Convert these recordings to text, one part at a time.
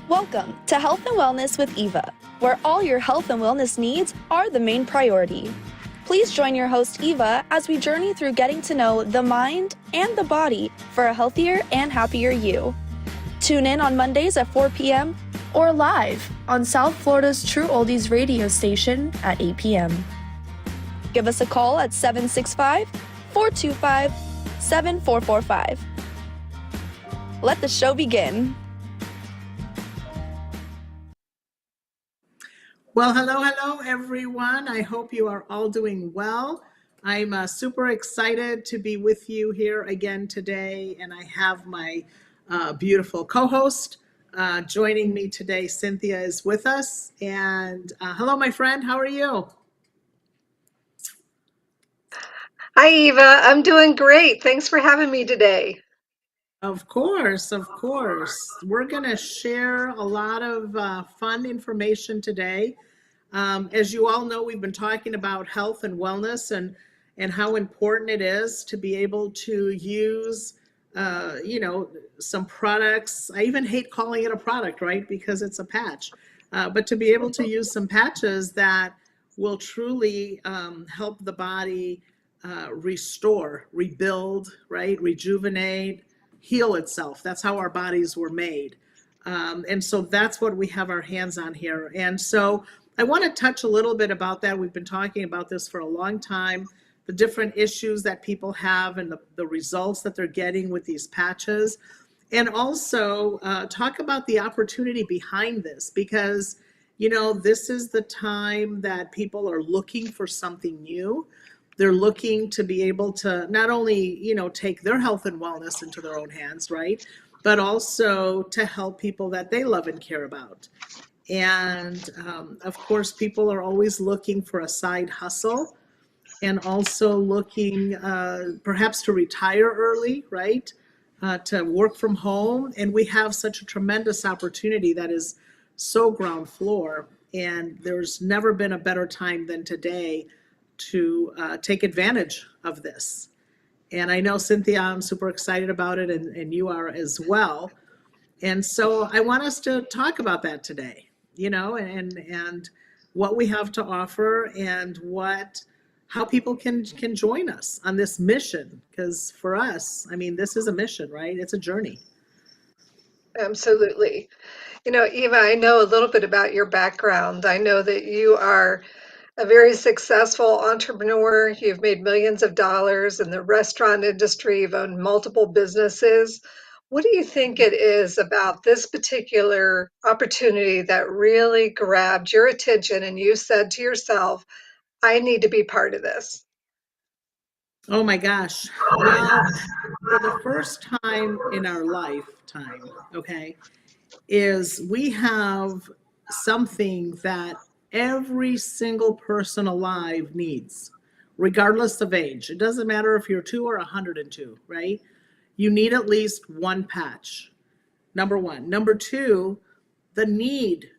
Welcome to Health and Wellness with Eva, where all your health and wellness needs are the main priority. Please join your host Eva as we journey through getting to know the mind and the body for a healthier and happier you. Tune in on Mondays at 4 p.m. or live on South Florida's True Oldies radio station at 8 p.m. Give us a call at 765-425-7445. Let the show begin. Well, hello, everyone. I hope you are all doing well. I'm super excited to be with you here again today, and I have my beautiful co-host joining me today. Cynthia is with us, and hello, my friend. How are you? Hi, Eva. I'm doing great. Thanks for having me today. Of course. We're going to share a lot of fun information today. As you all know, we've been talking about health and wellness and how important it is to be able to use, some products. I even hate calling it a product, right? Because it's a patch. But to be able to use some patches that will truly help the body restore, rebuild, right? Rejuvenate, heal itself. That's how our bodies were made. And so that's what we have our hands on here. And so I want to touch a little bit about that. We've been talking about this for a long time, the different issues that people have and the results that they're getting with these patches. And also talk about the opportunity behind this because, this is the time that people are looking for something new. They're looking to be able to not only, take their health and wellness into their own hands, right? But also to help people that they love and care about. And of course, people are always looking for a side hustle and also looking perhaps to retire early, right? To work from home. And we have such a tremendous opportunity that is so ground floor. And there's never been a better time than today to take advantage of this. And I know, Cynthia, I'm super excited about it, and you are as well. And so I want us to talk about that today, and what we have to offer and how people can join us on this mission. Because for us, this is a mission, right? It's a journey. Absolutely. Eva, I know a little bit about your background. I know that you are a very successful entrepreneur. You've made millions of dollars in the restaurant industry. You've owned multiple businesses. What do you think it is about this particular opportunity that really grabbed your attention and you said to yourself, I need to be part of this? Oh my gosh. Well, for the first time in our lifetime, okay, is we have something that every single person alive needs, regardless of age. It doesn't matter if you're 2 or 102, right? You need at least one patch. Number one. Number two, the need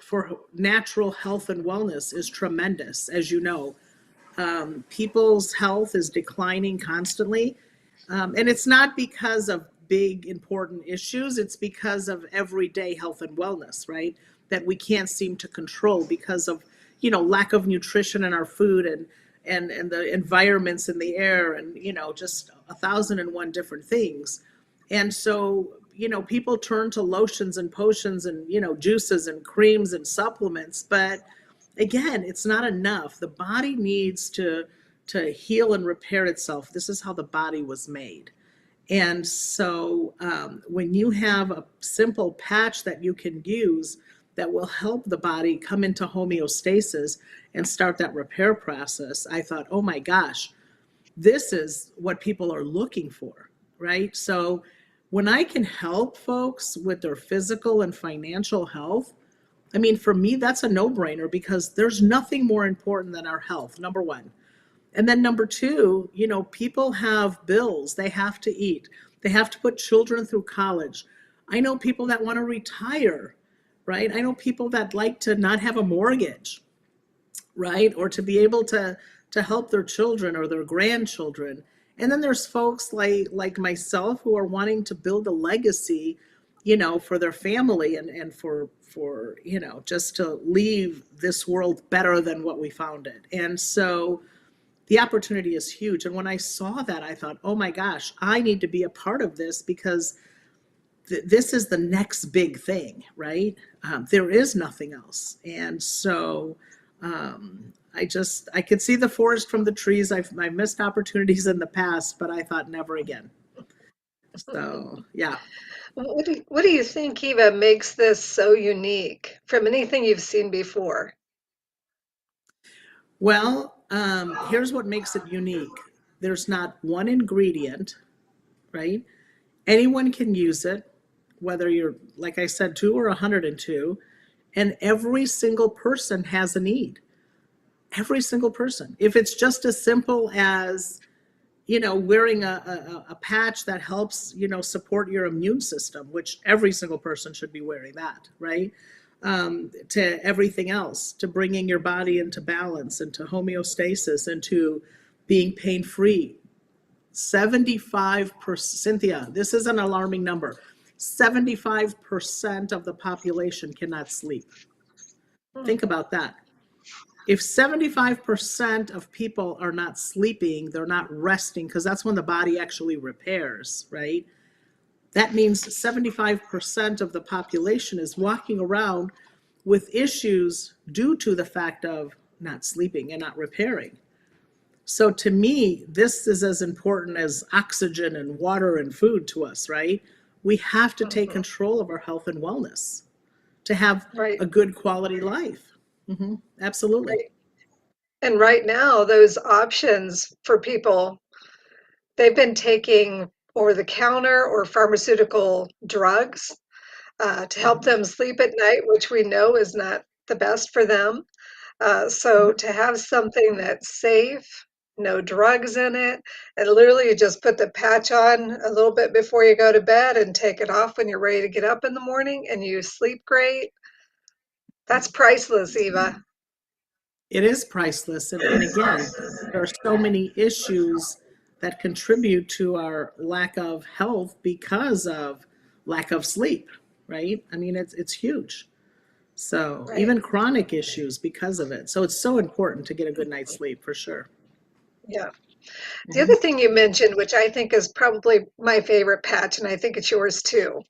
for natural health and wellness is tremendous, as you know. People's health is declining constantly. And it's not because of big, important issues. It's because of everyday health and wellness, right? That we can't seem to control because of, lack of nutrition in our food and the environments in the air and, just 1,001 different things. And so, people turn to lotions and potions and, juices and creams and supplements, but again, it's not enough. The body needs to heal and repair itself. This is how the body was made. And so when you have a simple patch that you can use that will help the body come into homeostasis and start that repair process, I thought, oh my gosh, this is what people are looking for, right? So when I can help folks with their physical and financial health, for me, that's a no-brainer because there's nothing more important than our health, number one. And then number two, people have bills they have to eat. They have to put children through college. I know people that want to retire, right? I know people that like to not have a mortgage, right? Or to be able to help their children or their grandchildren. And then there's folks like myself who are wanting to build a legacy for their family and for, just to leave this world better than what we found it. And so the opportunity is huge. And when I saw that, I thought, oh my gosh, I need to be a part of this because this is the next big thing, right? There is nothing else. And so I could see the forest from the trees. I've missed opportunities in the past, but I thought never again. So, yeah. What do you think, Eva, makes this so unique from anything you've seen before? Well, here's what makes it unique. There's not one ingredient, right? Anyone can use it, whether you're, like I said, 2 or 102, and every single person has a need. Every single person. If it's just as simple as, wearing a patch that helps, support your immune system, which every single person should be wearing that, right? To everything else, to bringing your body into balance, into homeostasis, into being pain free. 75%, Cynthia, this is an alarming number. 75% of the population cannot sleep. Think about that. If 75% of people are not sleeping, they're not resting, because that's when the body actually repairs, right? That means 75% of the population is walking around with issues due to the fact of not sleeping and not repairing. So to me, this is as important as oxygen and water and food to us, right? We have to take control of our health and wellness to have Right. a good quality life. Absolutely. Right. And right now, those options for people, they've been taking over the counter or pharmaceutical drugs to help them sleep at night, which we know is not the best for them. So to have something that's safe, no drugs in it, and literally you just put the patch on a little bit before you go to bed and take it off when you're ready to get up in the morning and you sleep great. That's priceless, Eva. It is priceless. And again, there are so many issues that contribute to our lack of health because of lack of sleep, right? I mean, it's huge. So Right. even chronic issues because of it. So it's so important to get a good night's sleep for sure. Yeah. The Mhm. other thing you mentioned, which I think is probably my favorite patch, and I think it's yours too,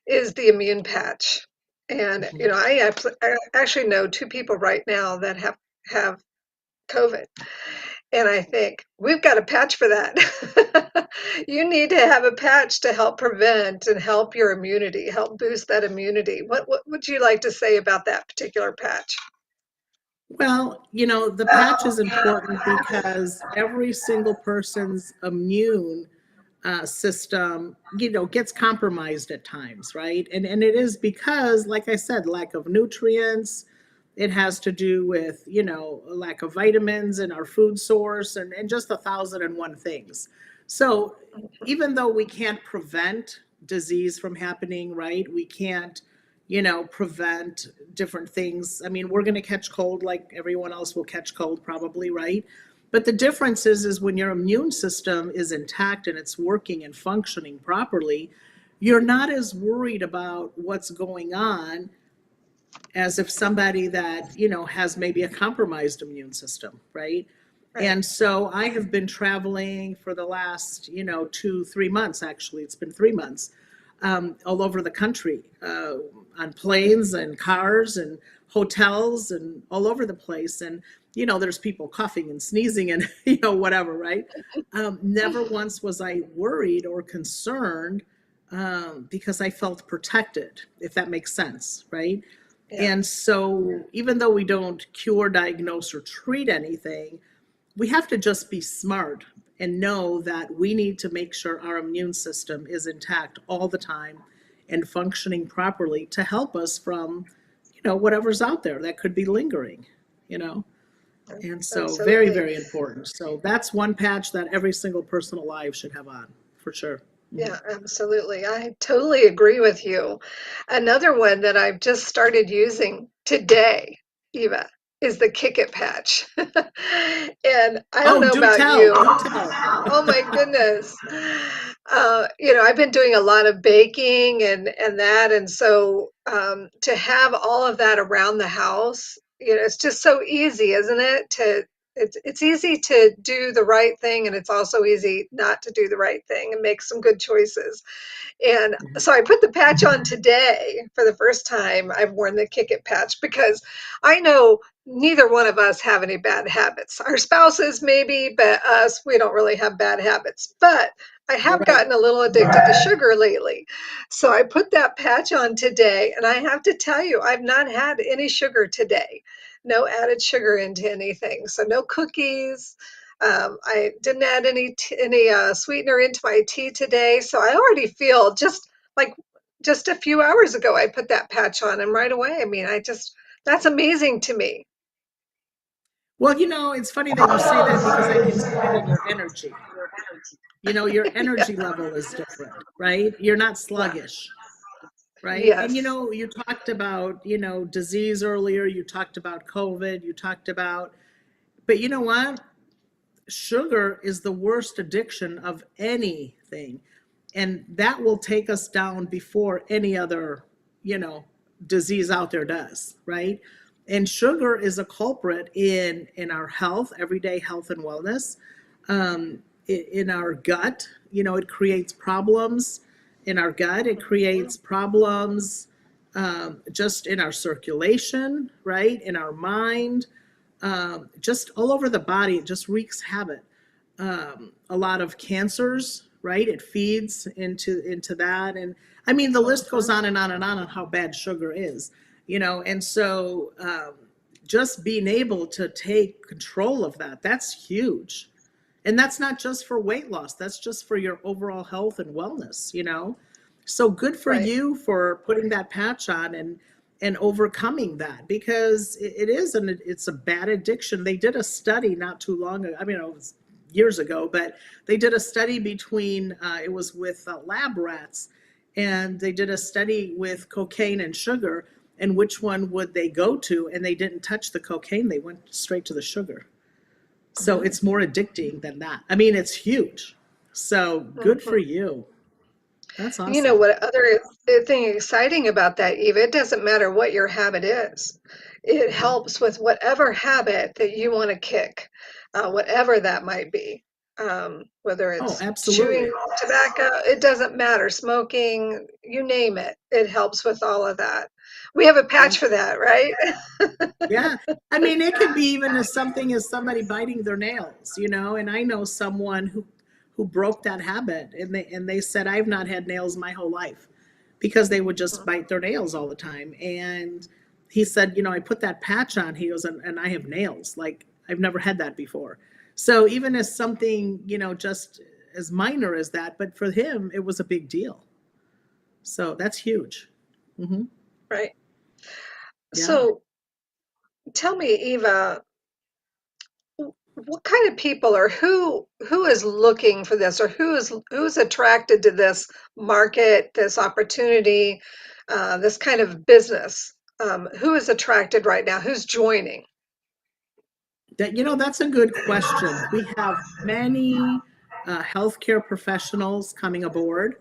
is the immune patch. And Mhm. I actually know two people right now that have COVID. And I think we've got a patch for that. You need to have a patch to help prevent and help your immunity, help boost that immunity. What would you like to say about that particular patch? Well, the patch is important because every single person's immune system, gets compromised at times, right? And it is because, like I said, lack of nutrients. It has to do with, a lack of vitamins in our food source and just 1,001 things. So even though we can't prevent disease from happening, right? We can't, prevent different things. I mean, we're going to catch cold like everyone else will catch cold probably, right? But the difference is when your immune system is intact and it's working and functioning properly, you're not as worried about what's going on as if somebody that, has maybe a compromised immune system, right? Right. And so I have been traveling for the last, 2, 3 months, actually, it's been 3 months, all over the country, on planes and cars and hotels and all over the place. And, there's people coughing and sneezing and, whatever, right? Never once was I worried or concerned because I felt protected, if that makes sense, right? Yeah. And so, even though we don't cure, diagnose, or treat anything, we have to just be smart and know that we need to make sure our immune system is intact all the time and functioning properly to help us from, whatever's out there that could be lingering, you know. And so, very, Absolutely. very important. So, that's one patch that every single person alive should have on, for sure. Mhm. Yeah, absolutely. I totally agree with you. Another one that I've just started using today, Eva, is the Kick It patch. And I don't Oh, know do about tell, you. do tell. Oh my goodness. I've been doing a lot of baking and that, and so to have all of that around the house, it's just so easy, isn't it? It's easy to do the right thing, and it's also easy not to do the right thing and make some good choices. And Mhm. so I put the patch on today for the first time. I've worn the Kick It patch because I know neither one of us have any bad habits. Our spouses maybe, but us, we don't really have bad habits. But I have Right. gotten a little addicted to sugar lately. So I put that patch on today, and I have to tell you, I've not had any sugar today. No added sugar into anything. So no cookies, I didn't add any sweetener into my tea today, so I already feel like just a few hours ago I put that patch on, and right away, I mean, that's amazing to me. Well, it's funny that you say that because I can see it in your energy. Your Yeah, energy level is different, right? You're not yeah, sluggish, right? And yes, you talked about, disease earlier, you talked about COVID, you talked about, but you know what? Sugar is the worst addiction of anything. And that will take us down before any other, you know, disease out there does, right? And sugar is a culprit in our health, everyday health and wellness, in our gut. It creates problems in our gut. It creates problems just in our circulation, right? In our mind, just all over the body. It just wreaks havoc. A lot of cancers, right? It feeds into that, and I mean the list goes on and on and on how bad sugar is, and so just being able to take control of that's huge. And that's not just for weight loss, that's just for your overall health and wellness. So good for right. you for putting that patch on and overcoming that, because it's a bad addiction. They did a study not too long ago. I mean, it was years ago, but they did a study between it was with lab rats, and they did a study with cocaine and sugar, and which one would they go to, and they didn't touch the cocaine, they went straight to the sugar. So Mhm, it's more addicting than that. I mean, it's huge. So good for mhm. you. That's You know awesome. what other thing exciting about that, Eva? It doesn't matter what your habit is. It Mhm. helps with whatever habit that you want to kick, whatever that might be. Whether Oh, it's chewing absolutely. tobacco, it doesn't matter. Smoking, you name it. It helps with all of that. We have a Yeah. patch for that, right? Yeah. I mean, it could be even as something as somebody biting their nails, and I know someone who broke that habit, and they said, I've not had nails my whole life because they would just bite their nails all the time. And he said, I put that patch on. He goes, and I have nails. Like I've never had that before. So even as something, just as minor as that, but for him, it was a big deal. So that's huge. Hmm. Right. Yeah. So tell me, Eva, what kind of people or who is looking for this or who's attracted to this market, this opportunity, this kind of business? Who is attracted right now? Who's joining? That's a good question. We have many healthcare professionals coming aboard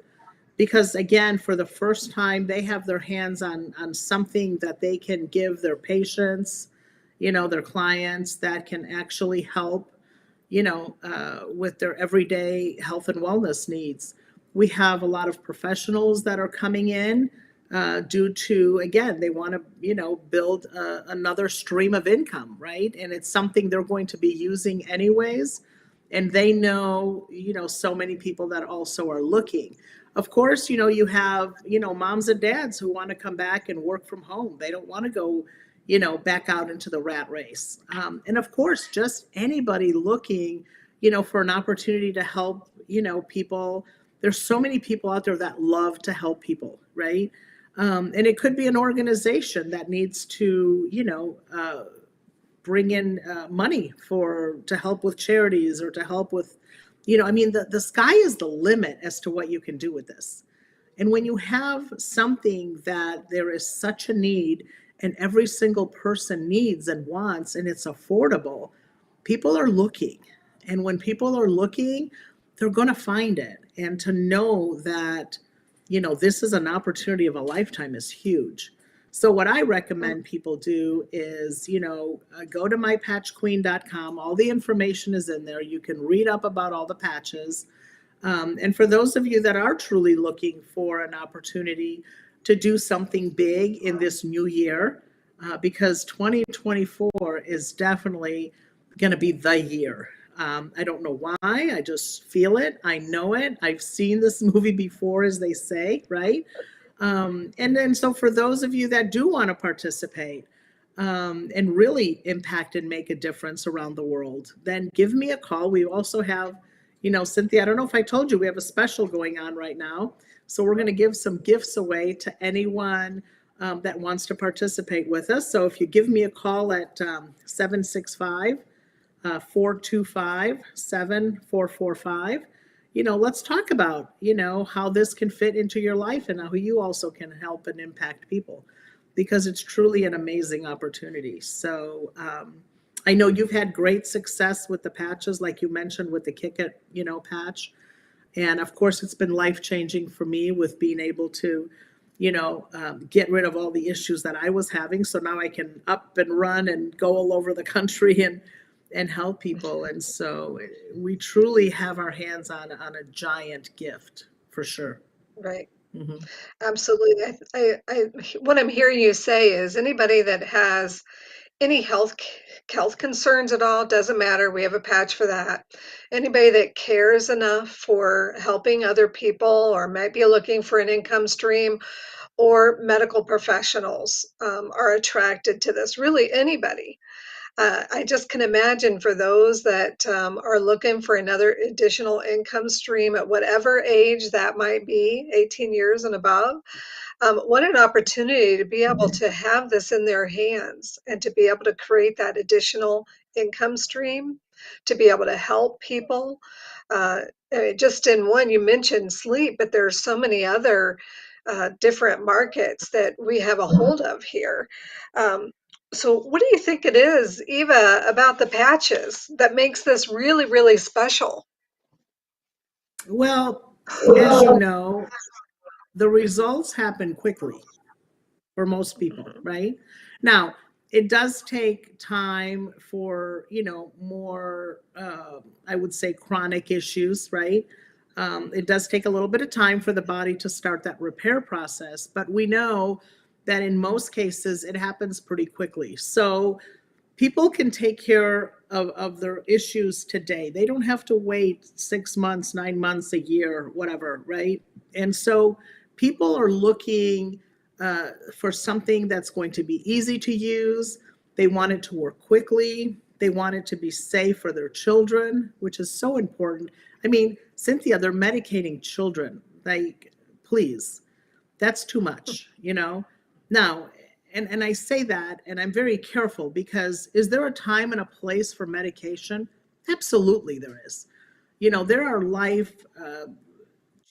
because, again, for the first time, they have their hands on something that they can give their patients, their clients, that can actually help, with their everyday health and wellness needs. We have a lot of professionals that are coming in due to, again, they want to, build another stream of income, right? And it's something they're going to be using anyways. And they know, so many people that also are looking. Of course, you have, moms and dads who want to come back and work from home. They don't want to go, back out into the rat race. And of course, just anybody looking, for an opportunity to help, people. There's so many people out there that love to help people, right? And it could be an organization that needs to, bring in money to help with charities or to help with, I mean, the sky is the limit as to what you can do with this. And when you have something that there is such a need, and every single person needs and wants, and it's affordable, people are looking. And when people are looking, they're going to find it. And to know that, this is an opportunity of a lifetime is huge. So what I recommend people do is, go to mypatchqueen.com. All the information is in there. You can read up about all the patches. And for those of you that are truly looking for an opportunity to do something big in this new year, because 2024 is definitely going to be the year. I don't know why. I just feel it. I know it. I've seen this movie before, as they say, right? And then, so for those of you that do want to participate and really impact and make a difference around the world, then give me a call. We also have, Cynthia, I don't know if I told you, we have a special going on right now. So we're going to give some gifts away to anyone that wants to participate with us. So if you give me a call at 765 425 7445, let's talk about, how this can fit into your life and how you also can help and impact people, because it's truly an amazing opportunity. So I know you've had great success with the patches, like you mentioned with the Kick It, patch. And of course, it's been life-changing for me with being able to, get rid of all the issues that I was having. So now I can up and run and go all over the country and help people. And so we truly have our hands on a giant gift, for sure. Right. hmm Absolutely. What I'm hearing you say is anybody that has any health concerns at all, doesn't matter. We have a patch for that. Anybody that cares enough for helping other people or might be looking for an income stream, or medical professionals are attracted to this. Really, anybody. I just can imagine for those that are looking for another additional income stream at whatever age that might be, 18 years and above. What an opportunity to be able to have this in their hands and to be able to create that additional income stream, to be able to help people. Just in one, you mentioned sleep, but there's so many other different markets that we have a hold of here. Um, so, what do you think it is, Eva, about the patches that makes this really, really special? Well, as you know, the results happen quickly for most people, Mhm. right? Now, it does take time for, more, I would say, chronic issues, right? It does take a little bit of time for the body to start that repair process, but we know that in most cases it happens pretty quickly. So people can take care of their issues today. They don't have to wait 6 months, 9 months, a year, whatever, right? And so people are looking for something that's going to be easy to use. They want it to work quickly. They want it to be safe for their children, which is so important. I mean, Cynthia, they're medicating children. Like, please, that's too much. Now, and I say that, and I'm very careful, because is there a time and a place for medication? Absolutely, there is. There are life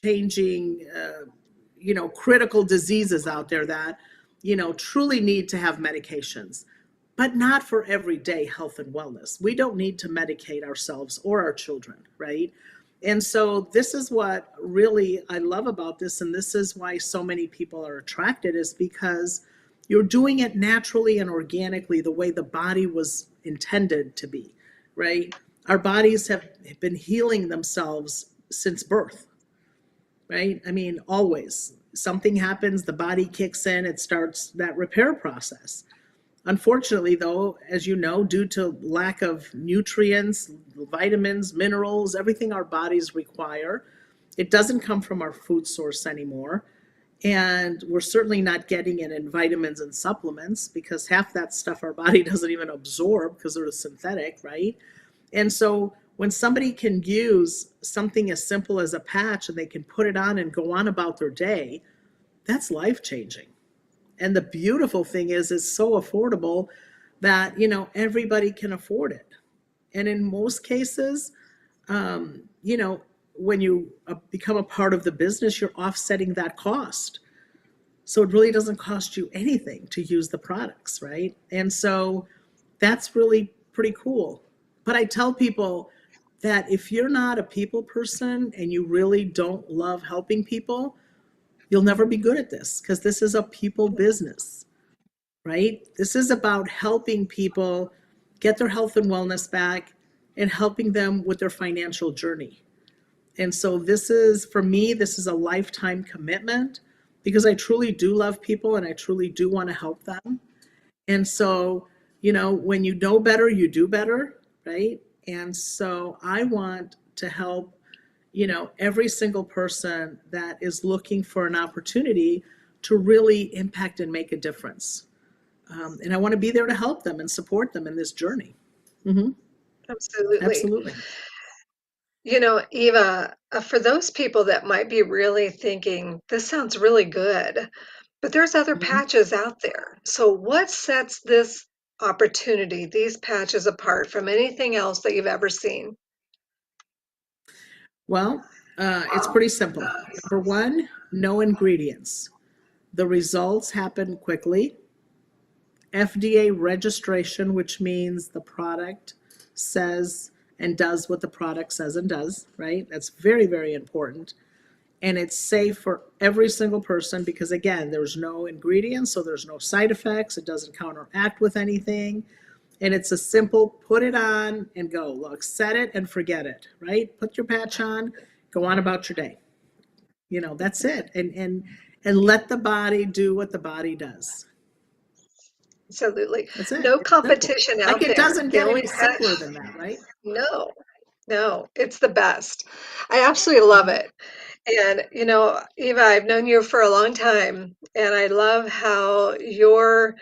changing, critical diseases out there that, truly need to have medications, but not for everyday health and wellness. We don't need to medicate ourselves or our children, right? And so this is what really I love about this, and this is why so many people are attracted, is because you're doing it naturally and organically the way the body was intended to be, right? Our bodies have been healing themselves since birth, right? I mean, always. Something happens, the body kicks in, it starts that repair process. Unfortunately, though, as you know, due to lack of nutrients, vitamins, minerals, everything our bodies require, it doesn't come from our food source anymore. And we're certainly not getting it in vitamins and supplements, because half that stuff our body doesn't even absorb because they're synthetic, right? And so when somebody can use something as simple as a patch and they can put it on and go on about their day, that's life changing. And the beautiful thing is it's so affordable that, everybody can afford it. And in most cases, when you become a part of the business, you're offsetting that cost. So it really doesn't cost you anything to use the products, right? And so that's really pretty cool. But I tell people that if you're not a people person and you really don't love helping people, you'll never be good at this because this is a people business, right? This is about helping people get their health and wellness back and helping them with their financial journey. And so this is, for me, this is a lifetime commitment because I truly do love people and I truly do want to help them. And so, when you know better, you do better, right? And so I want to help, every single person that is looking for an opportunity to really impact and make a difference. And I want to be there to help them and support them in this journey. Hmm. Absolutely. Absolutely. Eva, for those people that might be really thinking, this sounds really good, but there's other Mhm. patches out there. So, what sets this opportunity, these patches, apart from anything else that you've ever seen? Well, it's pretty simple. Number one, no ingredients. The results happen quickly. FDA registration, which means the product says and does what the product says and does, right? That's very, very important. And it's safe for every single person because, again, there's no ingredients, so there's no side effects. It doesn't counteract with anything. And it's a simple put it on and go. Look, set it and forget it, right? Put your patch on, go on about your day. That's it. And let the body do what the body does. Absolutely. That's it. No It's simple. competition Like out it there. doesn't The get only any patch, simpler than that, right? no, no, it's the best. I absolutely love Mhm. it. And, Eva, I've known you for a long time, and I love how your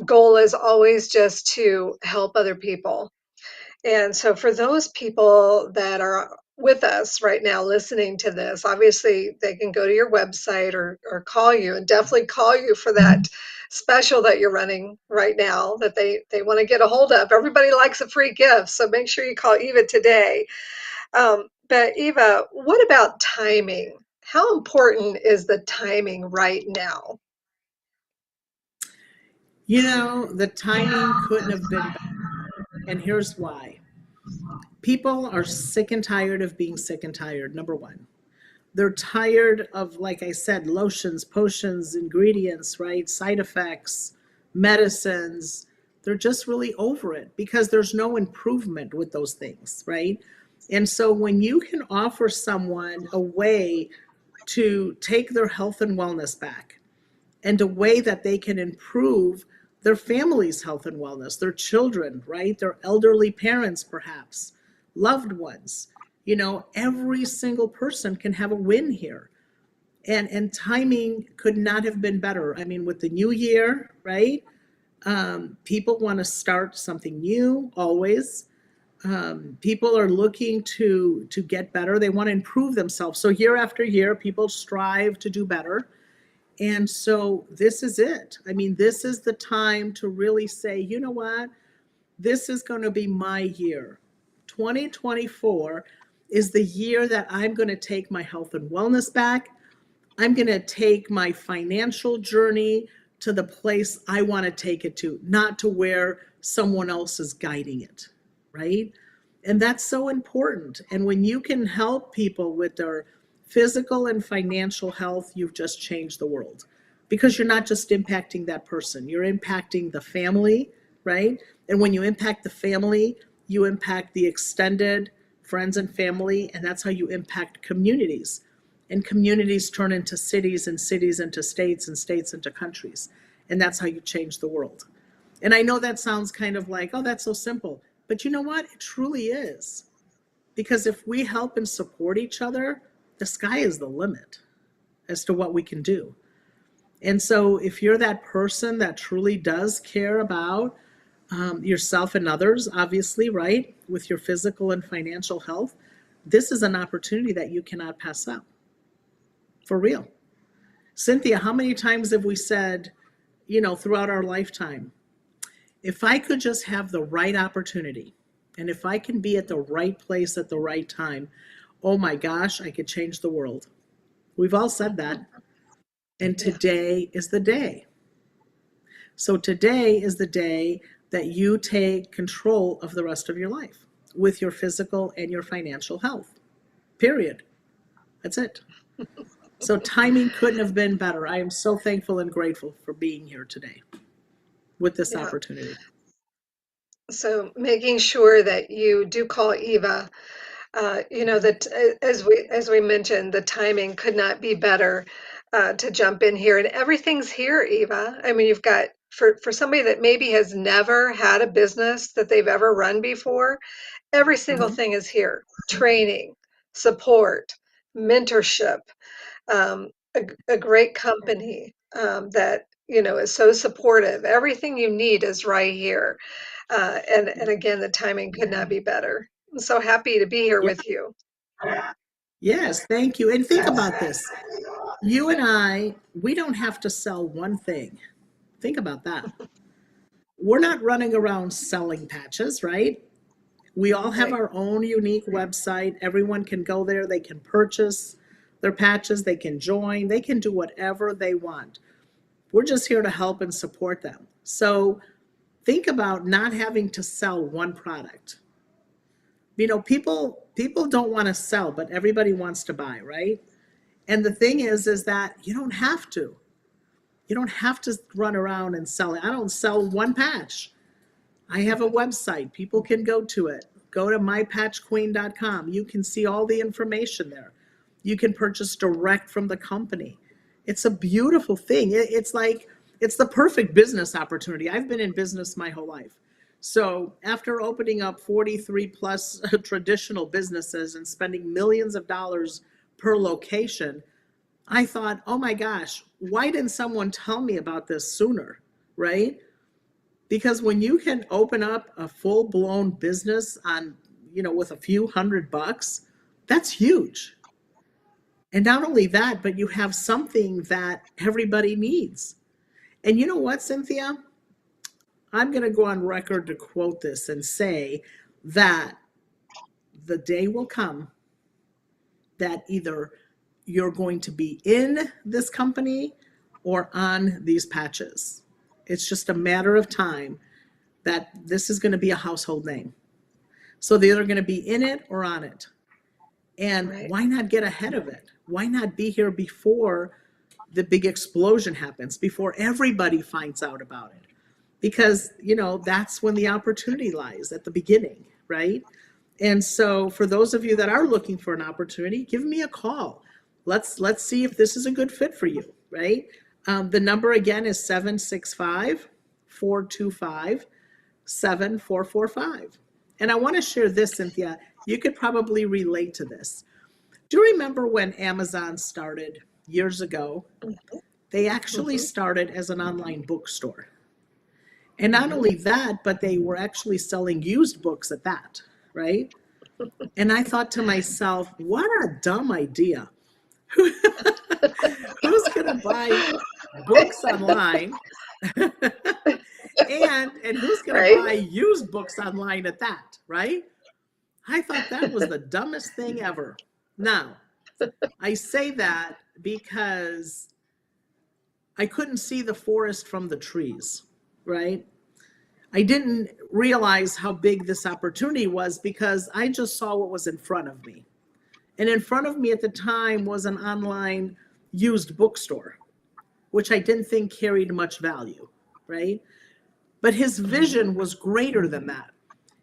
goal is always just to help other people. And so, for those people that are with us right now listening to this, obviously they can go to your website or call you, and definitely call you for that special that you're running right now that they want to get a hold of. Everybody likes a free gift, so make sure you call Eva today. But Eva, what about timing? How important is the timing right now? The timing couldn't have been better. And here's why. People are sick and tired of being sick and tired, number one. They're tired of, like I said, lotions, potions, ingredients, right? Side effects, medicines. They're just really over it because there's no improvement with those things, right? And so when you can offer someone a way to take their health and wellness back and a way that they can improve their family's health and wellness, their children, right? Their elderly parents, perhaps, loved ones. Every single person can have a win here. And timing could not have been better. I mean, with the new year, right? People want to start something new always. People are looking to get better. They want to improve themselves. So year after year, people strive to do better. And so this is it. I mean, this is the time to really say, you know what? This is going to be my year. 2024 is the year that I'm going to take my health and wellness back. I'm going to take my financial journey to the place I want to take it to, not to where someone else is guiding it, right? And that's so important. And when you can help people with their physical and financial health, you've just changed the world because you're not just impacting that person, you're impacting the family, right? And when you impact the family, you impact the extended friends and family, and that's how you impact communities. And communities turn into cities, and cities into states, and states into countries. And that's how you change the world. And I know that sounds kind of like, oh, that's so simple. But you know what? It truly is. Because if we help and support each other, the sky is the limit as to what we can do. And so if you're that person that truly does care about yourself and others, obviously, right, with your physical and financial health, this is an opportunity that you cannot pass up. For real. Cynthia, how many times have we said, throughout our lifetime, if I could just have the right opportunity and if I can be at the right place at the right time, oh my gosh, I could change the world. We've all said that. And Yeah. today is the day. So today is the day that you take control of the rest of your life with your physical and your financial health. Period. That's it. So timing couldn't have been better. I am so thankful and grateful for being here today with this Yeah. opportunity. So making sure that you do call Eva, that as we mentioned, the timing could not be better to jump in here, and everything's here, Eva. I mean, you've got for somebody that maybe has never had a business that they've ever run before, every single Mhm. thing is here: training, support, mentorship, a great company that is so supportive. Everything you need is right here. And again, the timing could not be better. I'm so happy to be here Yeah. with you. Yes, thank you. And think about this. You and I, we don't have to sell one thing. Think about that. We're not running around selling patches, right? We all have Right. our own unique website. Everyone can go there, they can purchase their patches, they can join, they can do whatever they want. We're just here to help and support them. So think about not having to sell one product. People don't want to sell, but everybody wants to buy, right? And the thing is that you don't have to. You don't have to run around and sell it. I don't sell one patch. I have a website. People can go to it. Go to mypatchqueen.com. You can see all the information there. You can purchase direct from the company. It's a beautiful thing. It's the perfect business opportunity. I've been in business my whole life. So after opening up 43 plus traditional businesses and spending millions of dollars per location, I thought, oh my gosh, why didn't someone tell me about this sooner? Right? Because when you can open up a full blown business with a few $100, that's huge. And not only that, but you have something that everybody needs. And you know what, Cynthia? I'm going to go on record to quote this and say that the day will come that either you're going to be in this company or on these patches. It's just a matter of time that this is going to be a household name. So they're either going to be in it or on it. And Right. why not get ahead of it? Why not be here before the big explosion happens, before everybody finds out about it? Because, that's when the opportunity lies, at the beginning, right? And so for those of you that are looking for an opportunity, give me a call. Let's see if this is a good fit for you, right? The number again is 765-425-7445. And I want to share this, Cynthia. You could probably relate to this. Do you remember when Amazon started years ago? They actually Hmm. started as an online bookstore. And not only that, but they were actually selling used books at that, right? And I thought to myself, what a dumb idea. Who's going to buy books online? and who's going to Right. buy used books online at that, right? I thought that was the dumbest thing ever. Now, I say that because I couldn't see the forest from the trees, right? I didn't realize how big this opportunity was because I just saw what was in front of me. And in front of me at the time was an online used bookstore, which I didn't think carried much value, right? But his vision was greater than that.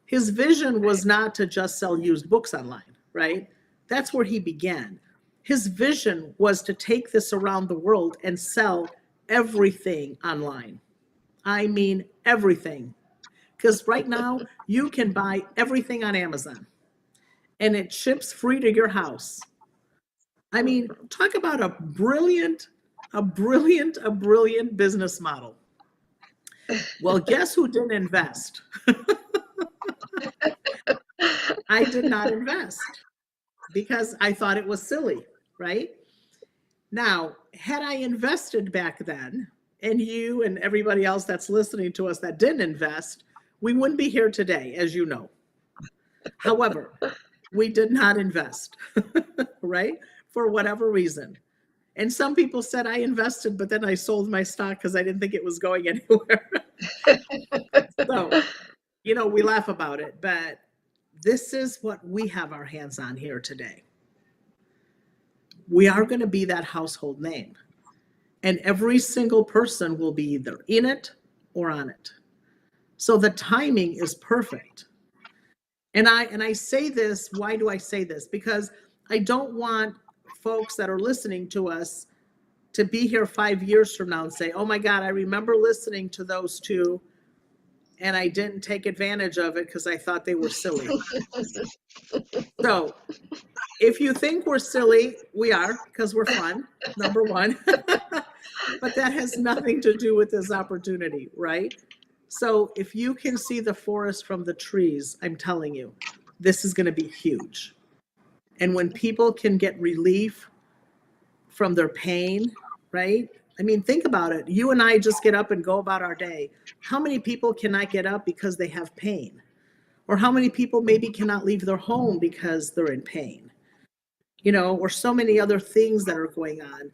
His vision was not to just sell used books online, right? That's where he began. His vision was to take this around the world and sell everything online. I mean, everything. Because right now, you can buy everything on Amazon and it ships free to your house. I mean, talk about a brilliant business model. Well, guess who didn't invest? I did not invest because I thought it was silly, right? Now, had I invested back then, and you and everybody else that's listening to us that didn't invest, we wouldn't be here today, as you know. However, we did not invest, right? For whatever reason. And some people said I invested, but then I sold my stock because I didn't think it was going anywhere. So, we laugh about it, but this is what we have our hands on here today. We are going to be that household name, and every single person will be either in it or on it. So the timing is perfect. And I say this, why do I say this? Because I don't want folks that are listening to us to be here 5 years from now and say, oh my God, I remember listening to those two and I didn't take advantage of it because I thought they were silly. So if you think we're silly, we are, because we're fun, number one. But that has nothing to do with this opportunity, right? So if you can see the forest from the trees, I'm telling you, this is going to be huge. And when people can get relief from their pain, right? I mean, think about it. You and I just get up and go about our day. How many people cannot get up because they have pain? Or how many people maybe cannot leave their home because they're in pain? Or so many other things that are going on.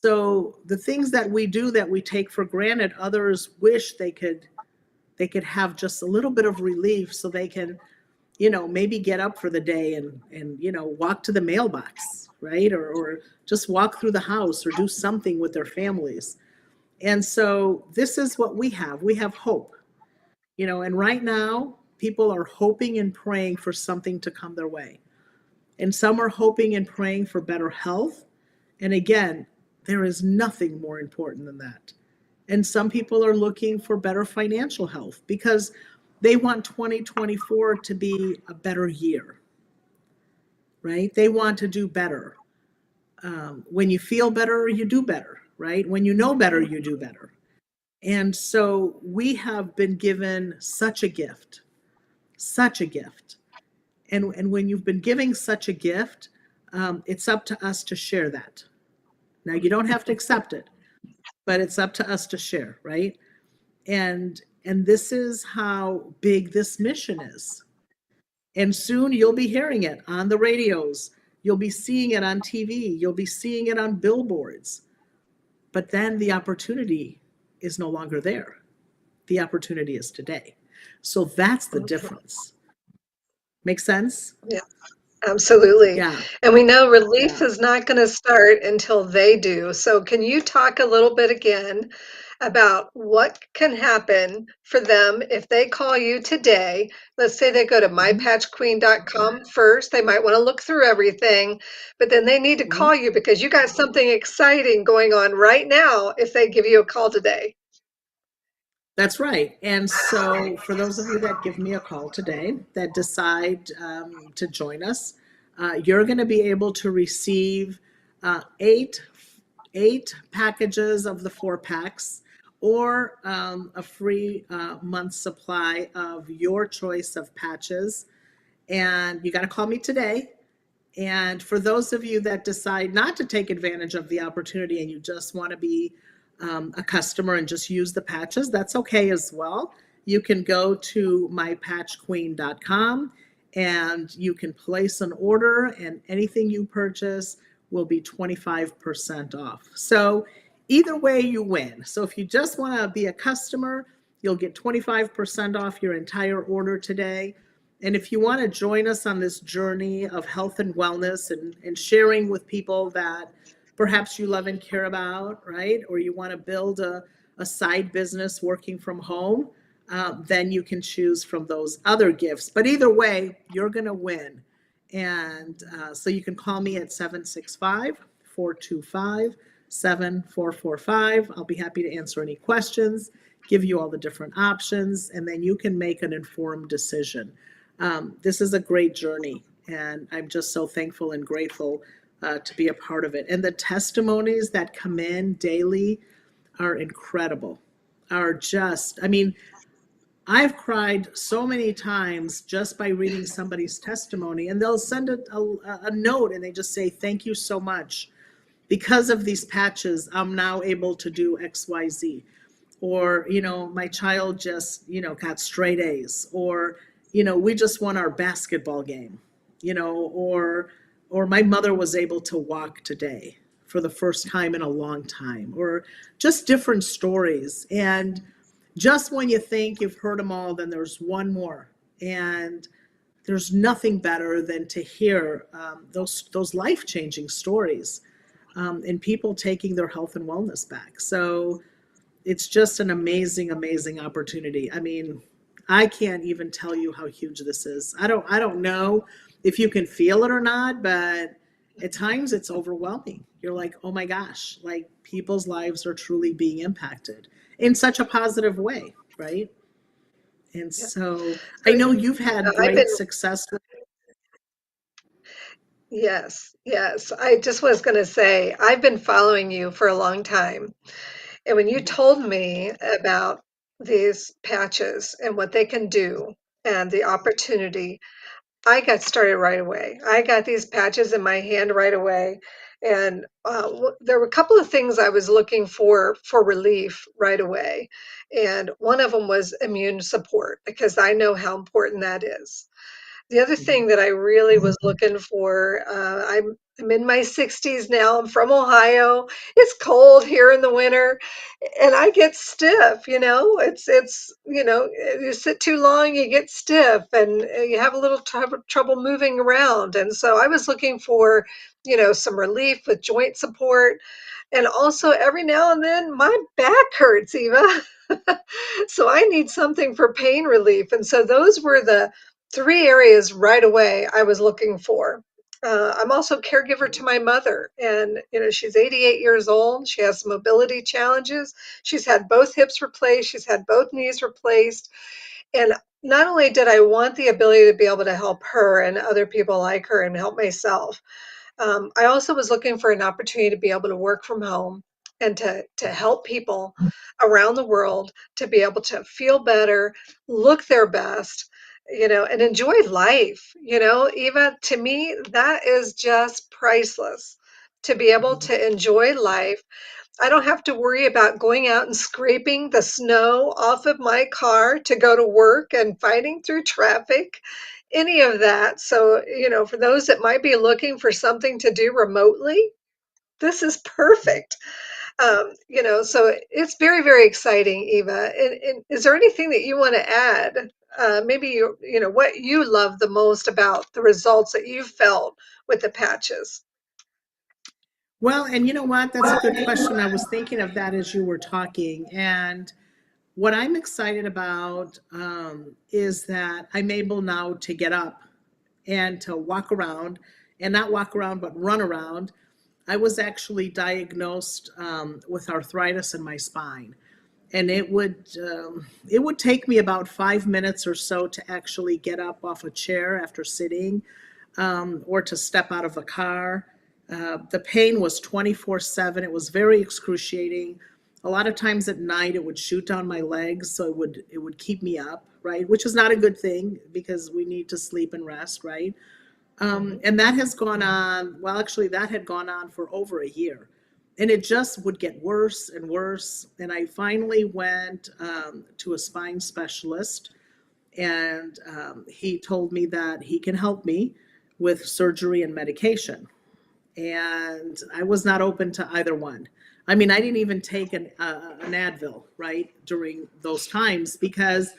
So the things that we do that we take for granted, others wish they could have just a little bit of relief so they can, maybe get up for the day and walk to the mailbox, right? Or just walk through the house or do something with their families. And so this is what we have. We have hope, and right now people are hoping and praying for something to come their way. And some are hoping and praying for better health. And again, there is nothing more important than that. And some people are looking for better financial health because they want 2024 to be a better year, right? They want to do better. When you feel better, you do better, right? When you know better, you do better. And so we have been given such a gift, such a gift. And when you've been giving such a gift, it's up to us to share that. Now, you don't have to accept it, but it's up to us to share, right? And this is how big this mission is. And soon you'll be hearing it on the radios. You'll be seeing it on TV. You'll be seeing it on billboards. But then the opportunity is no longer there. The opportunity is today. So that's the difference. Make sense? Yeah, absolutely. Yeah. And we know relief is not going to start until they do. So can you talk a little bit again about what can happen for them if they call you today? Let's say they go to mypatchqueen.com first. They might want to look through everything, but then they need to call you because you got something exciting going on right now if they give you a call today. That's right. And so for those of you that give me a call today that decide to join us, you're going to be able to receive eight packages of the 4-packs or a free month supply of your choice of patches. And you got to call me today. And for those of you that decide not to take advantage of the opportunity and you just want to be a customer and just use the patches, that's okay as well. You can go to mypatchqueen.com and you can place an order, and anything you purchase will be 25% off. So either way you win. So if you just want to be a customer, you'll get 25% off your entire order today. And if you want to join us on this journey of health and wellness and sharing with people that perhaps you love and care about, right? Or you want to build a side business working from home, then you can choose from those other gifts. But either way, you're going to win. And so you can call me at 765-425-7445. I'll be happy to answer any questions, give you all the different options, and then you can make an informed decision. This is a great journey, and I'm just so thankful and grateful to be a part of it. And the testimonies that come in daily are incredible, I've cried so many times just by reading somebody's testimony, and they'll send a note and they just say, thank you so much. Because of these patches, I'm now able to do XYZ. Or, my child just, got straight A's. Or, we just won our basketball game, or my mother was able to walk today for the first time in a long time, or just different stories. And just when you think you've heard them all, then there's one more. And there's nothing better than to hear those life-changing stories, and people taking their health and wellness back. So it's just an amazing, amazing opportunity. I mean, I can't even tell you how huge this is. I don't know if you can feel it or not, but at times it's overwhelming. You're like, oh my gosh, like people's lives are truly being impacted in such a positive way, right? And Yeah. so I So know you've had I've been great success with. Yes, yes. I just was going to say, I've been following you for a long time. And when you told me about these patches and what they can do and the opportunity, I got started right away. I got these patches in my hand right away. And there were a couple of things I was looking for relief right away. And one of them was immune support, because I know how important that is. The other thing that I really was looking for, I'm in my 60s now. I'm from Ohio. It's cold here in the winter, and I get stiff. You sit too long, you get stiff, and you have a little trouble moving around. And so I was looking for, some relief with joint support, and also every now and then my back hurts, Eva. So I need something for pain relief. And so those were the three areas right away I was looking for. I'm also a caregiver to my mother, and she's 88 years old. She has mobility challenges. She's had both hips replaced. She's had both knees replaced. And not only did I want the ability to be able to help her and other people like her and help myself, I also was looking for an opportunity to be able to work from home and to help people around the world to be able to feel better, look their best, and enjoy life. Eva, to me, that is just priceless, to be able to enjoy life. I don't have to worry about going out and scraping the snow off of my car to go to work and fighting through traffic, any of that. So, for those that might be looking for something to do remotely, this is perfect. So it's very, very exciting, Eva. And is there anything that you want to add? Maybe what you love the most about the results that you felt with the patches. Well, and you know what? That's a good question. I was thinking of that as you were talking. And what I'm excited about is that I'm able now to get up and to walk around, and not walk around, but run around. I was actually diagnosed with arthritis in my spine. And it would take me about 5 minutes or so to actually get up off a chair after sitting, or to step out of the car. The pain was 24/7. It was very excruciating. A lot of times at night, it would shoot down my legs, so it would keep me up, right? Which is not a good thing, because we need to sleep and rest, right? And that has gone on. Well, actually, that had gone on for over a year, and it just would get worse and worse. And I finally went to a spine specialist, and he told me that he can help me with surgery and medication. And I was not open to either one. I mean, I didn't even take an Advil, right, during those times, because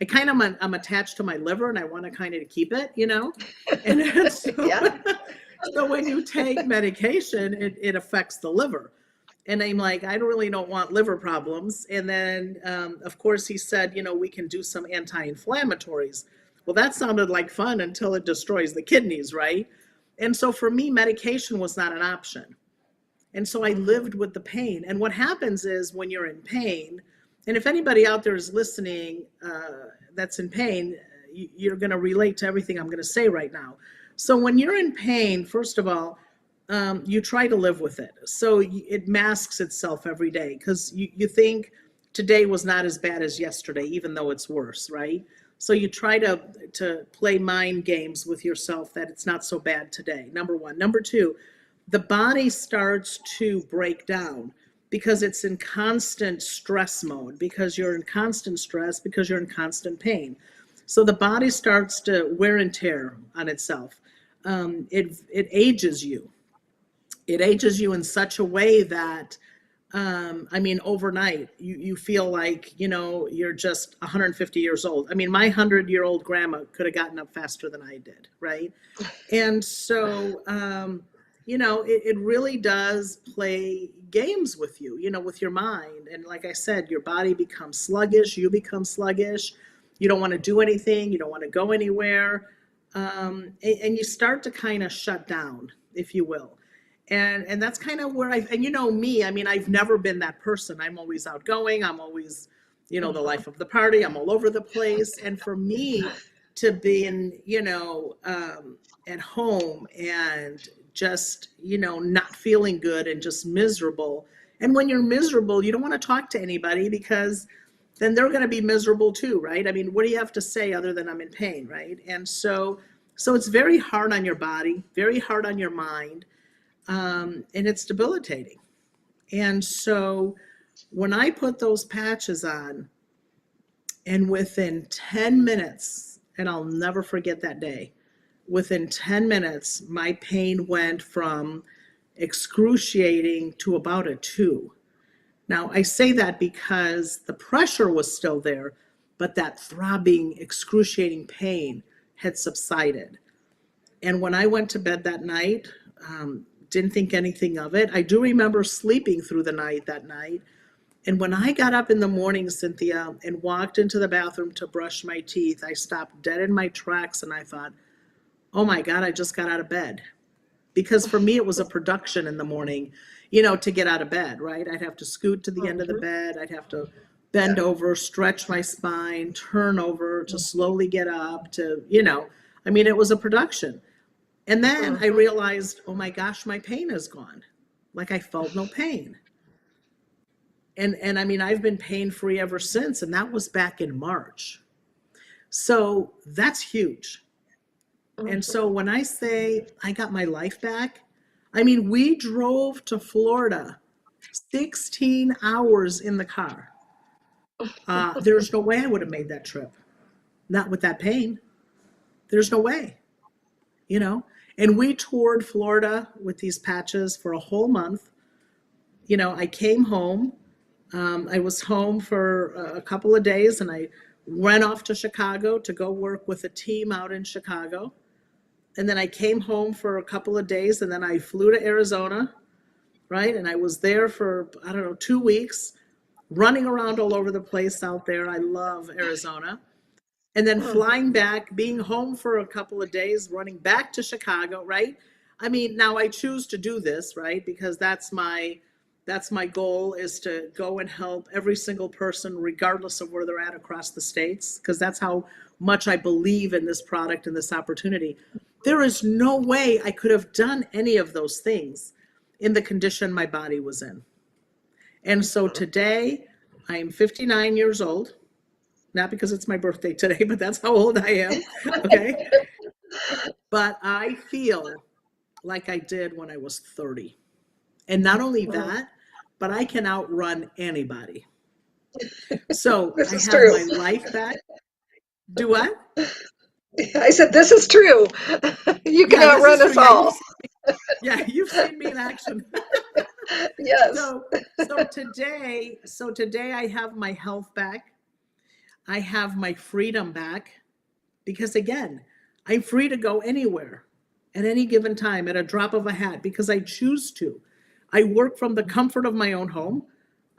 I'm attached to my liver, and I want to kind of keep it. And so, Yeah. so when you take medication, it affects the liver. And I'm like, I really don't want liver problems. And then, of course, he said, we can do some anti-inflammatories. Well, that sounded like fun until it destroys the kidneys, right? And so for me, medication was not an option. And so I lived with the pain. And what happens is, when you're in pain, and if anybody out there is listening that's in pain, you're going to relate to everything I'm going to say right now. So when you're in pain, first of all, you try to live with it. So it masks itself every day, because you think today was not as bad as yesterday, even though it's worse, right? So you try to play mind games with yourself that it's not so bad today, number one. Number two, the body starts to break down, because it's in constant stress mode, because you're in constant stress, because you're in constant pain. So the body starts to wear and tear on itself. It ages you. it ages you in such a way that, I mean, overnight, you feel like, you're just 150 years old. I mean, my 100-year-old grandma could have gotten up faster than I did, right? And so, it really does play games with you, with your mind. And like I said, your body becomes sluggish, you become sluggish. You don't want to do anything, you don't want to go anywhere. And you start to kind of shut down, if you will. And that's kind of where and me, I mean, I've never been that person. I'm always outgoing. I'm always, the life of the party. I'm all over the place. And for me to be in, at home and just, not feeling good and just miserable. And when you're miserable, you don't want to talk to anybody because then they're going to be miserable too, right? I mean, what do you have to say other than I'm in pain, right? And so it's very hard on your body, very hard on your mind, and it's debilitating. And so when I put those patches on, and within 10 minutes, and I'll never forget that day, within 10 minutes, my pain went from excruciating to about a 2. Now, I say that because the pressure was still there, but that throbbing, excruciating pain had subsided. And when I went to bed that night, didn't think anything of it. I do remember sleeping through the night that night. And when I got up in the morning, Cynthia, and walked into the bathroom to brush my teeth, I stopped dead in my tracks and I thought, oh my God, I just got out of bed. Because for me, it was a production in the morning, to get out of bed, right? I'd have to scoot to the end of the bed. I'd have to bend over, stretch my spine, turn over to slowly get up to, I mean, it was a production. And then I realized, oh my gosh, my pain is gone. Like I felt no pain. And I mean, I've been pain-free ever since, and that was back in March. So that's huge. And so when I say I got my life back, I mean, we drove to Florida 16 hours in the car. There's no way I would have made that trip. Not with that pain. There's no way, And we toured Florida with these patches for a whole month. I came home. I was home for a couple of days and I went off to Chicago to go work with a team out in Chicago. And then I came home for a couple of days and then I flew to Arizona, right? And I was there for, 2 weeks, running around all over the place out there. I love Arizona. And then flying back, being home for a couple of days, running back to Chicago, right? I mean, now I choose to do this, right? Because that's my goal, is to go and help every single person, regardless of where they're at across the states, because that's how much I believe in this product and this opportunity. There is no way I could have done any of those things in the condition my body was in. And so today, I am 59 years old. Not because it's my birthday today, but that's how old I am, okay? But I feel like I did when I was 30. And not only that, but I can outrun anybody. So I have true. my life back. Do what? I said, this is true. You can outrun us all. Yeah, you've seen me in action. Yes. So today I have my health back. I have my freedom back, because again, I'm free to go anywhere at any given time at a drop of a hat because I choose to. I work from the comfort of my own home.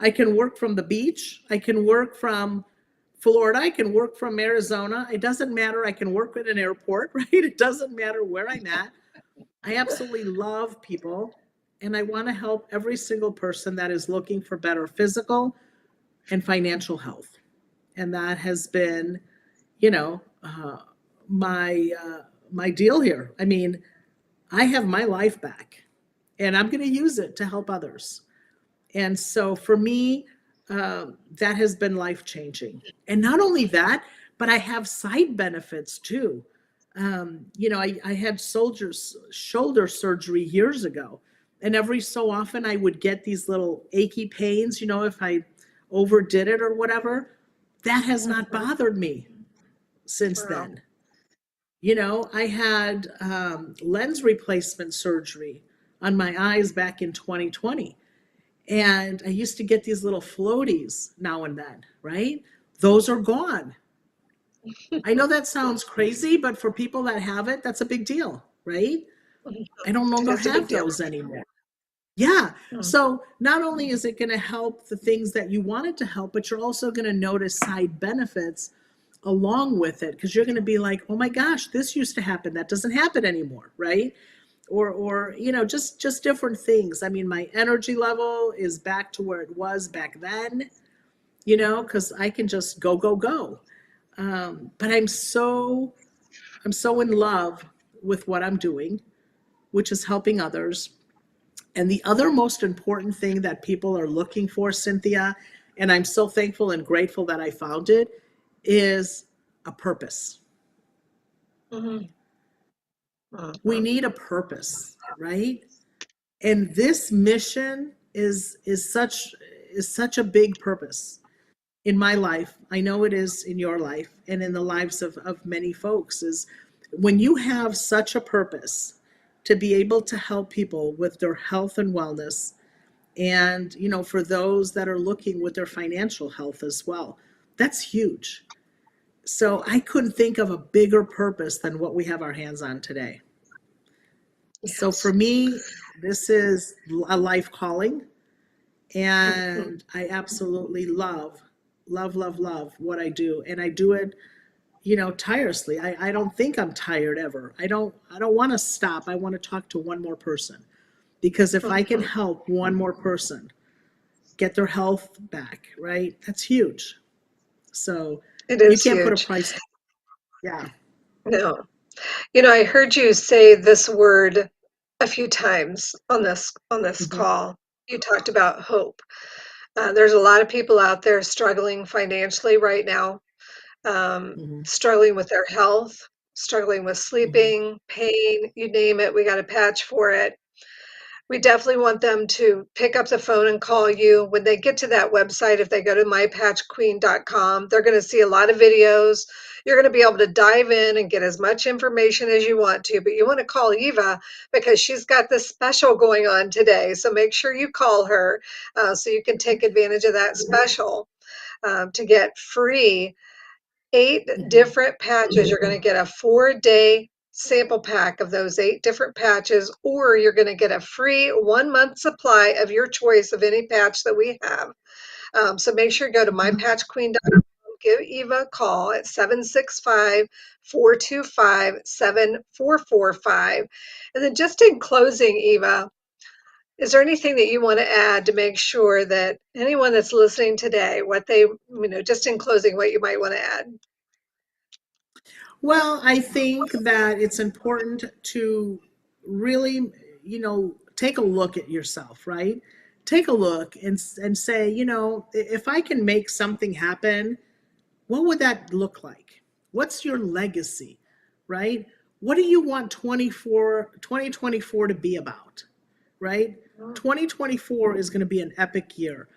I can work from the beach. I can work from Florida. I can work from Arizona. It doesn't matter. I can work at an airport, right? It doesn't matter where I'm at. I absolutely love people, and I want to help every single person that is looking for better physical and financial health. And that has been, my deal here. I mean, I have my life back, and I'm going to use it to help others. And so for me, that has been life-changing. And not only that, but I have side benefits too. I had shoulder surgery years ago, and every so often I would get these little achy pains, if I overdid it or whatever. That has not bothered me since then. I had lens replacement surgery on my eyes back in 2020. And I used to get these little floaties now and then, right? Those are gone. I know that sounds crazy, but for people that have it, that's a big deal, right? I don't no It longer is a big have deal. those anymore. Yeah. Mm. So not only is it going to help the things that you wanted to help, but you're also going to notice side benefits along with it because you're going to be like, oh my gosh, this used to happen. That doesn't happen anymore, right? Or just different things. I mean, my energy level is back to where it was back then, because I can just go. But I'm so in love with what I'm doing, which is helping others. And the other most important thing that people are looking for, Cynthia, and I'm so thankful and grateful that I found it, is a purpose. Mhm. We Mhm. need a purpose, right? And this mission is such a big purpose in my life. I know it is in your life and in the lives of many folks, is when you have such a purpose to be able to help people with their health and wellness, and for those that are looking with their financial health as well, that's huge. So I couldn't think of a bigger purpose than what we have our hands on today. So for Yes. me, this is a life calling, Mhm. and I absolutely love what I do, and I do it tirelessly. I don't think I'm tired ever. I don't want to stop. I want to talk to one more person, because if I can Mhm. help one more person get their health back, right, that's huge. So It you is can't put a huge. price. Yeah. No. I heard you say this word a few times on this Hmm. call. You talked about hope. There's a lot of people out there struggling financially right now, Hmm. struggling with their health, struggling with Hmm. sleeping, pain, you name it. We got a patch for it. We definitely want them to pick up the phone and call you. When they get to that website, if they go to mypatchqueen.com, they're going to see a lot of videos. You're going to be able to dive in and get as much information as you want to, but you want to call Eva because she's got this special going on today. So make sure you call her so you can take advantage of that special to get free 8 Hmm. different patches. You're going to get a 4-day sample pack of those 8 different patches, or you're going to get a free 1 month supply of your choice of any patch that we have. So make sure you go to mypatchqueen.com. Give Eva a call at 765-425-7445. And then just in closing, Eva, is there anything that you want to add to make sure that anyone that's listening today, just in closing, what you might want to add? Well, I think that it's important to really, take a look at yourself, right? Take a look and say, if I can make something happen, what would that look like? What's your legacy, right? What do you want 2024 to be about, right? 2024 is going to be an epic year.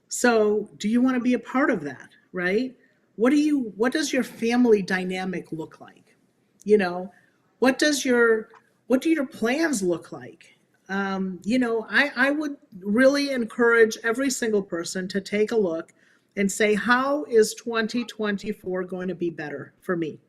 So, do you want to be a part of that, right? What does your family dynamic look like? You know, what does what do your plans look like? I would really encourage every single person to take a look and say, how is 2024 going to be better for me?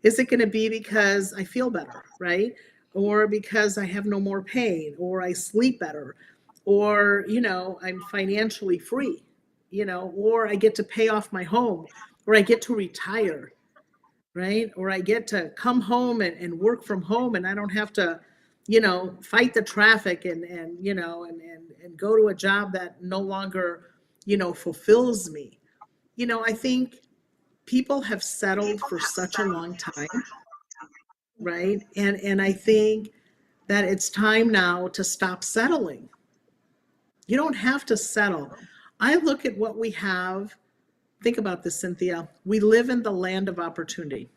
Is it going to be because I feel better, right? Or because I have no more pain, or I sleep better, or, I'm financially free, or I get to pay off my home, or I get to retire, right? Or I get to come home and work from home, and I don't have to, fight the traffic and go to a job that no longer, fulfills me. I think people have settled for such a long time, right? And I think that it's time now to stop settling. You don't have to settle. I look at what we have. Think about this, Cynthia. We live in the land of opportunity.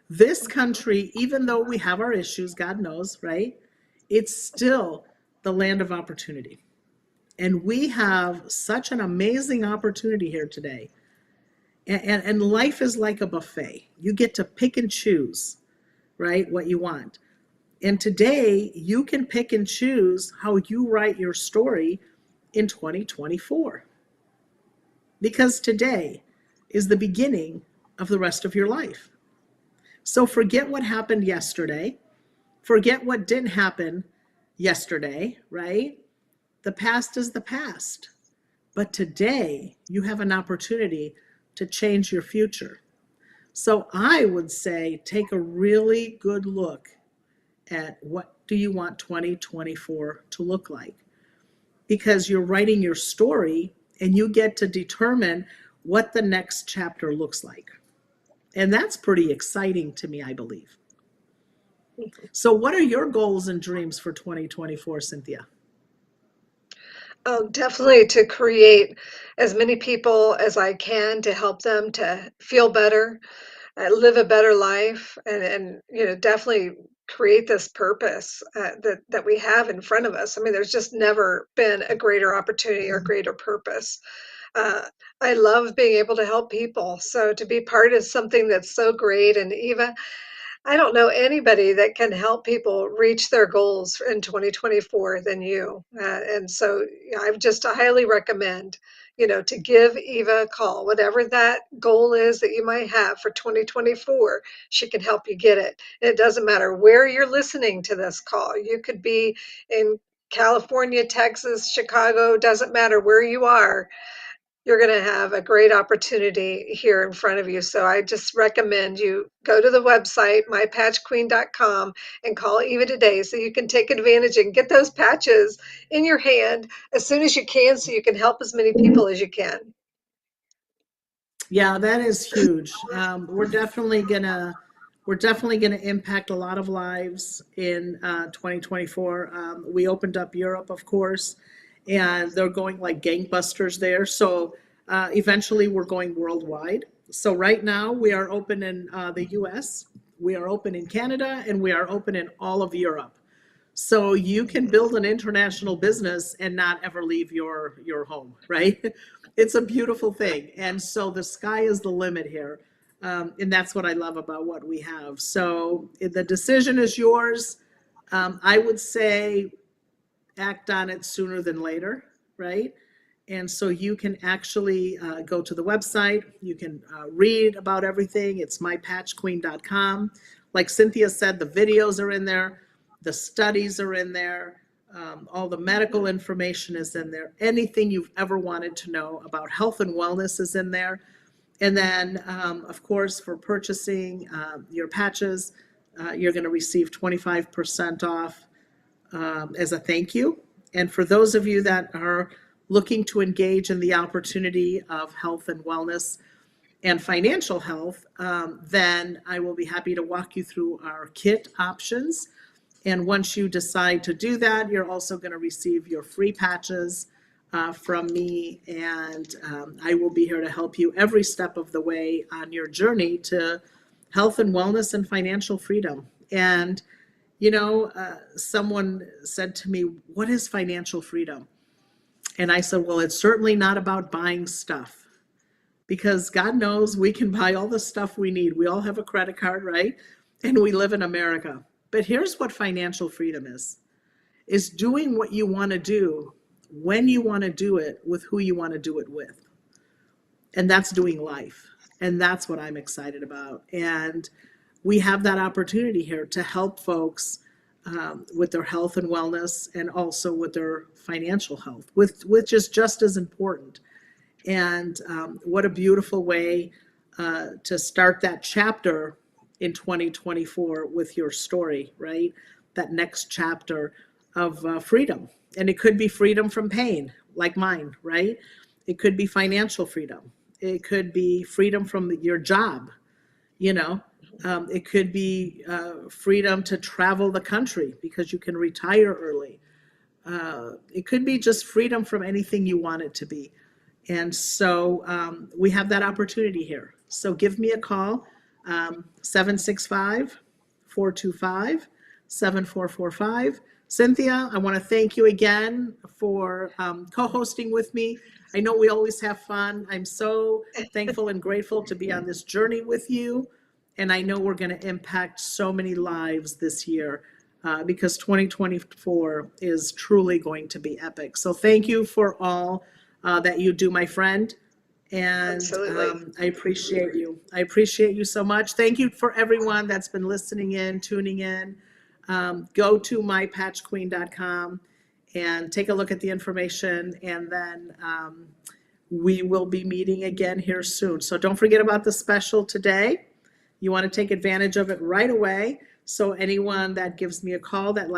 This country, even though we have our issues, God knows, right? It's still the land of opportunity. And we have such an amazing opportunity here today. And life is like a buffet. You get to pick and choose, right, what you want. And today you can pick and choose how you write your story in 2024. Because today is the beginning of the rest of your life. So forget what happened yesterday. Forget what didn't happen yesterday, right? The past is the past. But today you have an opportunity to change your future. So I would say take a really good look at what do you want 2024 to look like? Because you're writing your story and you get to determine what the next chapter looks like. And that's pretty exciting to me, I believe. So what are your goals and dreams for 2024, Cynthia? Oh, definitely to create as many people as I can to help them to feel better, live a better life, and definitely create this purpose that we have in front of us. I mean, there's just never been a greater opportunity or greater purpose. Uh, I love being able to help people. So to be part of something that's so great, and Eva, I don't know anybody that can help people reach their goals in 2024 than you. And so I just highly recommend, to give Eva a call, whatever that goal is that you might have for 2024, she can help you get it. And it doesn't matter where you're listening to this call. You could be in California, Texas, Chicago, doesn't matter where you are, you're going to have a great opportunity here in front of you. So I just recommend you go to the website, mypatchqueen.com, and call Eva today so you can take advantage and get those patches in your hand as soon as you can so you can help as many people as you can. Yeah, that is huge. We're definitely gonna impact a lot of lives in 2024. We opened up Europe, of course, and they're going like gangbusters there. So eventually, we're going worldwide. So right now, we are open in the U.S., we are open in Canada, and we are open in all of Europe. So you can build an international business and not ever leave your home, right? It's a beautiful thing. And so the sky is the limit here. And that's what I love about what we have. So the decision is yours. I would say act on it sooner than later, right? And so you can actually go to the website. You can read about everything. It's mypatchqueen.com. Like Cynthia said, the videos are in there. The studies are in there. All the medical information is in there. Anything you've ever wanted to know about health and wellness is in there. And then, of course, for purchasing your patches, you're going to receive 25% off as a thank you. And for those of you that are looking to engage in the opportunity of health and wellness and financial health, then I will be happy to walk you through our kit options. And once you decide to do that, you're also going to receive your free patches from me. And I will be here to help you every step of the way on your journey to health and wellness and financial freedom. And, someone said to me, what is financial freedom? And I said, well, it's certainly not about buying stuff, because God knows we can buy all the stuff we need. We all have a credit card, right? And we live in America. But here's what financial freedom is doing what you want to do when you want to do it with who you want to do it with. And that's doing life. And that's what I'm excited about. And we have that opportunity here to help folks with their health and wellness, and also with their financial health, which is just as important. And what a beautiful way to start that chapter in 2024 with your story, right? That next chapter of freedom. And it could be freedom from pain, like mine, right? It could be financial freedom. It could be freedom from your job, It could be freedom to travel the country because you can retire early. It could be just freedom from anything you want it to be. And so we have that opportunity here. So give me a call, 765-425-7445. Cynthia, I want to thank you again for co-hosting with me. I know we always have fun. I'm so thankful and grateful to be on this journey with you. And I know we're going to impact so many lives this year because 2024 is truly going to be epic. So thank you for all that you do, my friend. And Absolutely. I appreciate you. I appreciate you so much. Thank you for everyone that's been listening in, tuning in. Go to mypatchqueen.com and take a look at the information, and then we will be meeting again here soon. So don't forget about the special today. You want to take advantage of it right away. So anyone that gives me a call that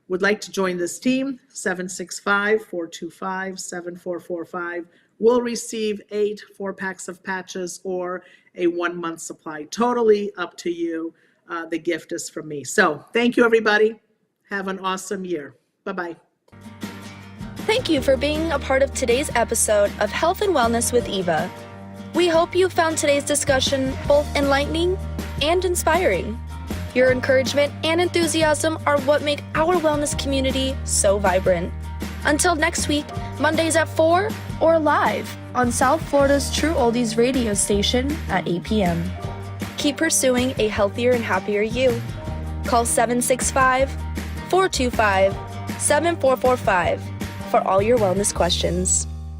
would like to join this team, 765-425-7445, will receive 8 4-packs of patches or a 1-month supply. Totally up to you. The gift is from me. So thank you, everybody. Have an awesome year. Bye-bye. Thank you for being a part of today's episode of Health and Wellness with Eva. We hope you found today's discussion both enlightening and inspiring. Your encouragement and enthusiasm are what make our wellness community so vibrant. Until next week, Mondays at 4 or live on South Florida's True Oldies radio station at 8 p.m. Keep pursuing a healthier and happier you. Call 765-425-7445 for all your wellness questions.